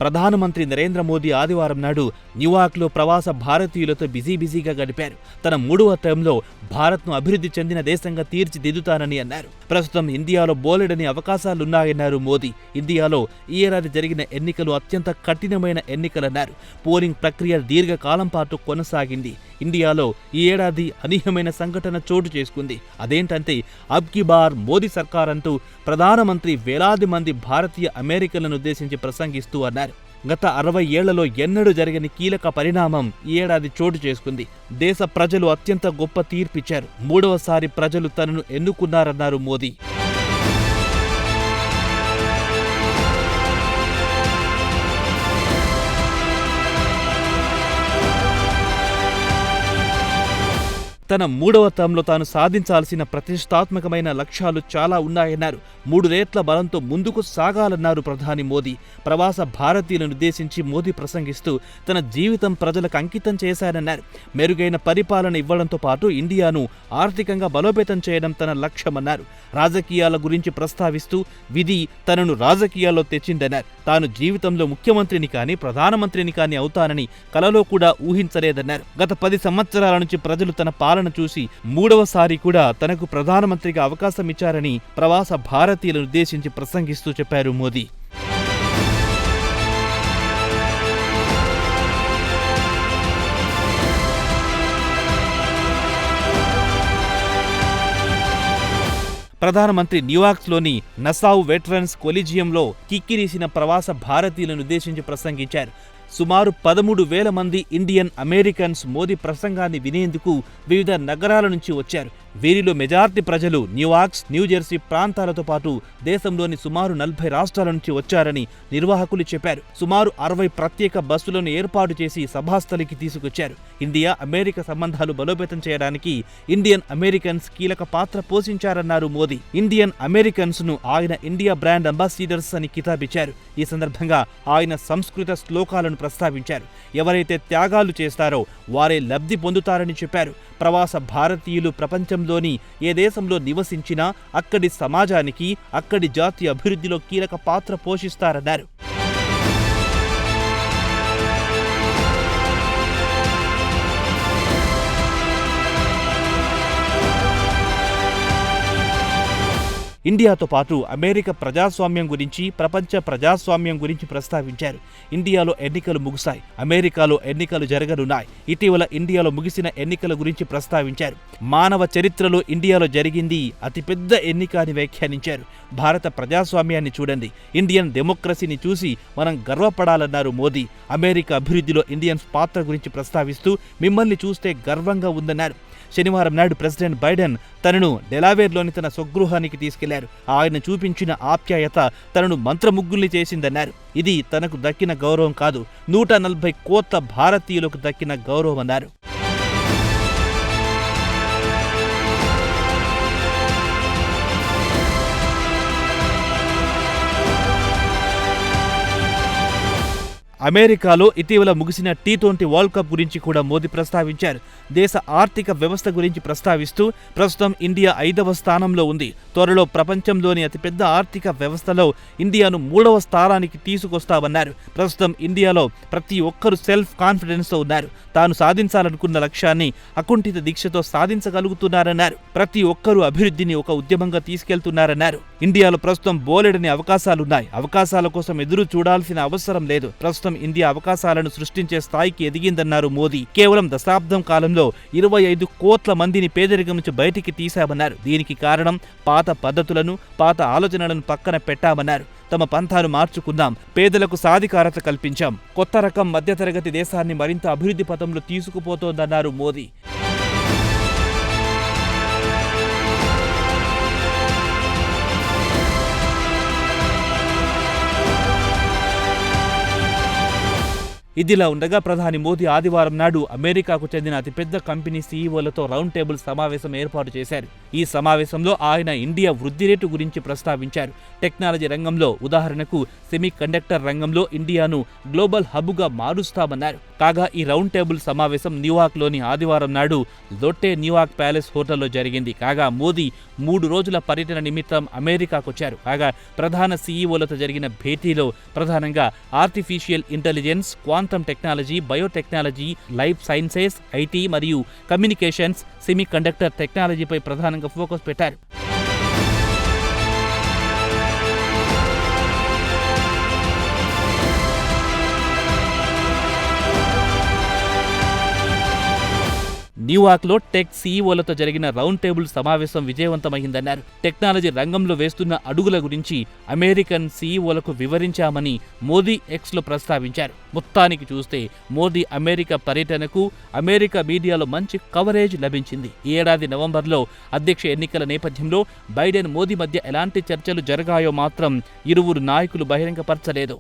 ప్రధానమంత్రి నరేంద్ర మోదీ ఆదివారం నాడు న్యూయార్క్లో ప్రవాస భారతీయులతో బిజీగా గడిపారు. తన 3వ టర్మ్లో భారత్ను అభివృద్ధి చెందిన దేశంగా తీర్చిదిద్దుతానని అన్నారు. ప్రస్తుతం ఇండియాలో బోలెడని అవకాశాలున్నాయన్నారు మోదీ. ఇండియాలో ఈ ఏడాది జరిగిన ఎన్నికలు అత్యంత కఠినమైన ఎన్నికలన్నారు. పోలింగ్ ప్రక్రియ దీర్ఘకాలం పాటు కొనసాగింది. ఇండియాలో ఈ ఏడాది అనూహ్యమైన సంఘటన చోటు చేసుకుంది. అదేంటంటే అబ్ కీ బార్ మోదీ సర్కార్ అంటూ ప్రధానమంత్రి వేలాది మంది భారతీయ అమెరికన్లను ఉద్దేశించి ప్రసంగిస్తూ అన్నారు. గత 60 ఏళ్లలో ఎన్నడూ జరగని కీలక పరిణామం ఈ ఏడాది చోటు చేసుకుంది. దేశ ప్రజలు అత్యంత గొప్ప తీర్పిచ్చారు. 3వసారి ప్రజలు తనను ఎన్నుకున్నారన్నారు మోదీ. తన 3వ టర్మ్లో తాను సాధించాల్సిన ప్రతిష్టాత్మకమైన లక్ష్యాలు చాలా ఉన్నాయన్నారు. 3 రేట్ల బలంతో ముందుకు సాగాలన్నారు ప్రధాని మోదీ. ప్రవాస భారతీయులను ఉద్దేశించి మోదీ ప్రసంగిస్తూ తన జీవితం ప్రజలకు అంకితం చేశారన్నారు. మెరుగైన పరిపాలన ఇవ్వడంతో పాటు ఇండియాను ఆర్థికంగా బలోపేతం చేయడం తన లక్ష్యమన్నారు. రాజకీయాల గురించి ప్రస్తావిస్తూ విధి తనను రాజకీయాల్లో తెచ్చిందన్నారు. తాను జీవితంలో ముఖ్యమంత్రిని కానీ ప్రధానమంత్రిని కానీ అవుతానని కలలో కూడా ఊహించలేదన్నారు. గత 10 సంవత్సరాల నుంచి ప్రజలు తన పాలన చూసి 3వసారి కూడా తనకు ప్రధానమంత్రిగా అవకాశం ఇచ్చారని ప్రవాస భారతీయులను ఉద్దేశించి ప్రసంగిస్తూ చెప్పారు మోదీ. ప్రధానమంత్రి న్యూయార్క్లోని నసావ్ వెటరన్స్ కొలీజియంలో కిక్కిరిసిన ప్రవాస భారతీయులను ఉద్దేశించి ప్రసంగించారు. సుమారు 13,000 మంది ఇండియన్ అమెరికన్స్ మోదీ ప్రసంగాన్ని వినేందుకు వివిధ నగరాల నుంచి వచ్చారు. వీరిలో మెజార్టీ ప్రజలు న్యూయార్క్, న్యూజెర్సీ ప్రాంతాలతో పాటు దేశంలోని సుమారు 40 రాష్ట్రాల నుంచి వచ్చారని నిర్వాహకులు చెప్పారు. సుమారు 60 ప్రత్యేక బస్సులను ఏర్పాటు చేసి సభాస్థలికి తీసుకొచ్చారు. ఇండియా అమెరికా సంబంధాలు బలోపేతం చేయడానికి ఇండియన్ అమెరికన్స్ కీలక పాత్ర పోషించారన్నారు మోదీ. ఇండియన్ అమెరికన్స్ ను ఆయన ఇండియా బ్రాండ్ అంబాసిడర్స్ అని కితాబిచ్చారు. ఈ సందర్భంగా ఆయన సంస్కృత శ్లోకాలను ప్రస్తావించారు. ఎవరైతే త్యాగాలు చేస్తారో వారే లబ్ధి పొందుతారని చెప్పారు. ప్రవాస భారతీయులు ప్రపంచంలోని ఏ దేశంలో నివసించినా అక్కడి సమాజానికి, అక్కడి జాతి అభివృద్ధిలో కీలక పాత్ర పోషిస్తారన్నారు. ఇండియాతో పాటు అమెరికా ప్రజాస్వామ్యం గురించి, ప్రపంచ ప్రజాస్వామ్యం గురించి ప్రస్తావించారు. ఇండియాలో ఎన్నికలు ముగిశాయి, అమెరికాలో ఎన్నికలు జరగనున్నాయి. ఇటీవల ఇండియాలో ముగిసిన ఎన్నికల గురించి ప్రస్తావించారు. మానవ చరిత్రలో ఇండియాలో జరిగింది అతిపెద్ద ఎన్నిక అని వ్యాఖ్యానించారు. భారత ప్రజాస్వామ్యాన్ని చూడండి, ఇండియన్ డెమోక్రసీని చూసి మనం గర్వపడాలన్నారు మోదీ. అమెరికా అభివృద్ధిలో ఇండియన్స్ పాత్ర గురించి ప్రస్తావిస్తూ మిమ్మల్ని చూస్తే గర్వంగా ఉందన్నారు. శనివారం నాడు ప్రెసిడెంట్ బైడెన్ తనను డెలావేర్లోని తన స్వగృహానికి తీసుకెళ్లారు. ఆయన చూపించిన ఆప్యాయత తనను మంత్రముగ్గుల్ని చేసిందన్నారు. ఇది తనకు దక్కిన గౌరవం కాదు, 140 కోట్ల భారతీయులకు దక్కిన గౌరవం అన్నారు. అమెరికాలో ఇటీవల ముగిసిన T20 వరల్డ్ కప్ గురించి కూడా మోదీ ప్రస్తావించారు. దేశ ఆర్థిక వ్యవస్థ గురించి ప్రస్తావిస్తూ ప్రస్తుతం ఇండియా 5వ స్థానంలో ఉంది. త్వరలో ప్రపంచంలోని అతిపెద్ద ఆర్థిక వ్యవస్థలో ఇండియాను 3వ స్థానానికి తీసుకొస్తామన్నారు. ప్రస్తుతం ఇండియాలో ప్రతి ఒక్కరూ సెల్ఫ్ కాన్ఫిడెన్స్తో ఉన్నారు. తాను సాధించాలనుకున్న లక్ష్యాన్ని అకుంఠిత దీక్షతో సాధించగలుగుతున్నారన్నారు. ప్రతి ఒక్కరూ అభివృద్ధిని ఒక ఉద్యమంగా తీసుకెళ్తున్నారన్నారు. ఇండియాలో ప్రస్తుతం బోలెడని అవకాశాలున్నాయి. అవకాశాల కోసం ఎదురు చూడాల్సిన అవసరం లేదు. ప్రస్తుతం ఇండియా అవకాశాలను సృష్టించే స్థాయికి ఎదిగిందన్నారు మోదీ. కేవలం దశాబ్దం కాలంలో 25 కోట్ల మందిని పేదరికం నుంచి బయటికి తీశామన్నారు. దీనికి కారణం పాత పద్ధతులను, పాత ఆలోచనలను పక్కన పెట్టామన్నారు. తమ పంథాను మార్చుకుందాం, పేదలకు సాధికారత కల్పించాం, కొత్త రకం మధ్యతరగతి దేశాన్ని మరింత అభివృద్ధి పథంలో తీసుకుపోతోందన్నారు మోదీ. ఇదిలా ఉండగా ప్రధాని మోదీ ఆదివారం నాడు అమెరికాకు చెందిన అతిపెద్ద కంపెనీ సీఈఓలతో రౌండ్ టేబుల్ సమావేశం ఏర్పాటు చేశారు. ఈ సమావేశంలో ఆయన ఇండియా వృద్ధి రేటు గురించి ప్రస్తావించారు. టెక్నాలజీ రంగంలో ఉదాహరణకు సెమీ కండక్టర్ రంగంలో ఇండియాను గ్లోబల్ హబ్గా మారుస్తామన్నారు. కాగా ఈ రౌండ్ టేబుల్ సమావేశం న్యూయార్క్లోని ఆదివారం నాడు లోట్టే న్యూయార్క్ ప్యాలెస్ హోటల్లో జరిగింది. కాగా మోదీ 3 రోజుల పర్యటన నిమిత్తం అమెరికాకొచ్చారు. కాగా ప్రధాన సీఈఓలతో జరిగిన భేటీలో ప్రధానంగా artificial intelligence, quantum technology, biotechnology, life sciences, IT మరియు కమ్యూనికేషన్స్, సెమీ కండక్టర్ టెక్నాలజీపై ప్రధానంగా ఫోకస్ పెట్టారు. న్యూయార్క్లో టెక్ సీఈఓలతో జరిగిన రౌండ్ టేబుల్ సమావేశం విజయవంతమైందన్నారు. టెక్నాలజీ రంగంలో వేస్తున్న అడుగుల గురించి అమెరికన్ సీఈఓలకు వివరించామని మోదీ ఎక్స్లో ప్రస్తావించారు. మొత్తానికి చూస్తే మోదీ అమెరికా పర్యటనకు అమెరికా మీడియాలో మంచి కవరేజ్ లభించింది. ఈ ఏడాది నవంబర్లో అధ్యక్ష ఎన్నికల నేపథ్యంలో బైడెన్, మోదీ మధ్య ఎలాంటి చర్చలు జరిగాయో మాత్రం ఇరువురు నాయకులు బహిరంగపరచలేదు.